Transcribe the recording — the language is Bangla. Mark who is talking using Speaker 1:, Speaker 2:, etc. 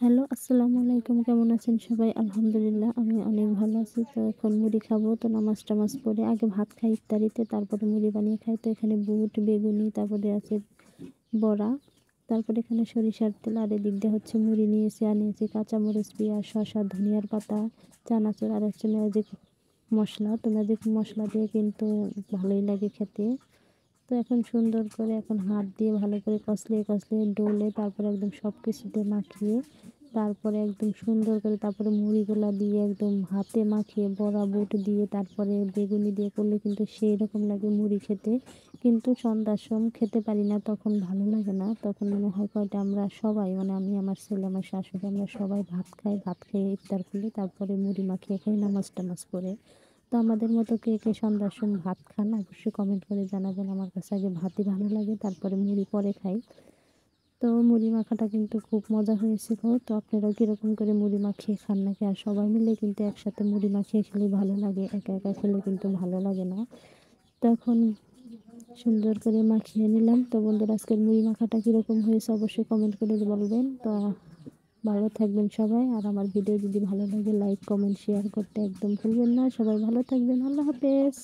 Speaker 1: হ্যালো, আসসালামু আলাইকুম। কেমন আছেন সবাই? আলহামদুলিল্লাহ আমি অনেক ভালো আছি। তো এখন মুড়ি খাবো। তো নামাজ-টামাজ পড়ে আগে ভাত খাই ইফতারিতে, তারপরে মুড়ি বানিয়ে খাই। তো এখানে বুট, বেগুনি, তারপরে আছে বড়া, তারপরে এখানে সরিষার তেল, আর এদিক দিয়ে হচ্ছে মুড়ি নিয়েছি, আর নিয়েছি কাঁচামরিচ, পেঁয়াজ, শসা, ধনিয়ার পাতা, চানাচুর, আর হচ্ছে ম্যাজিক মশলা। তো ম্যাজিক মশলা দিয়ে কিন্তু ভালোই লাগে খেতে। তো এখন সুন্দর করে এখন হাত দিয়ে ভালো করে কষলিয়ে ডলে তারপরে একদম সব কিছুতে মাখিয়ে তারপরে একদম সুন্দর করে তারপরে মুড়িগুলা দিয়ে একদম হাতে মাখিয়ে বড়া বুট দিয়ে তারপরে বেগুনি দিয়ে করলে কিন্তু সেই রকম লাগে মুড়ি খেতে। কিন্তু সন্ধ্যার সময় খেতে পারি না, তখন ভালো লাগে না, তখন মনে হয় কয়টা আমরা সবাই মানে আমি, আমার ছেলে, আমার শাশুড়ি, আমরা সবাই ভাত খাই, ভাত খেয়ে ইফতার করি, তারপরে মুড়ি মাখিয়ে খাই নামাজ টামাজ করে। তো আমাদের মতো কে কে সন্ধ্যার সময় ভাত খান অবশ্যই কমেন্ট করে জানাবেন। আমার কাছে আগে ভাতই ভালো লাগে, তারপরে মুড়ি পরে খাই। তো মুড়ি মাখাটা কিন্তু খুব মজা হয়েছিল। তো আপনারাও কীরকম করে মুড়ি মাখিয়ে খান নাকি? আর সবাই মিলে কিন্তু একসাথে মুড়ি মাখিয়ে খেলে ভালো লাগে, একা একা খেলে কিন্তু ভালো লাগে না। তখন সুন্দর করে মাখিয়ে নিলাম। তো বন্ধুরা, আজকের মুড়ি মাখাটা কীরকম হয়েছে অবশ্যই কমেন্ট করে বলবেন। তো ভালো থাকবেন সবাই, আর আমার ভিডিও যদি ভালো লাগে লাইক কমেন্ট শেয়ার করতে একদম ভুলবেন না। সবাই ভালো থাকবেন, আল্লাহ হাফেজ।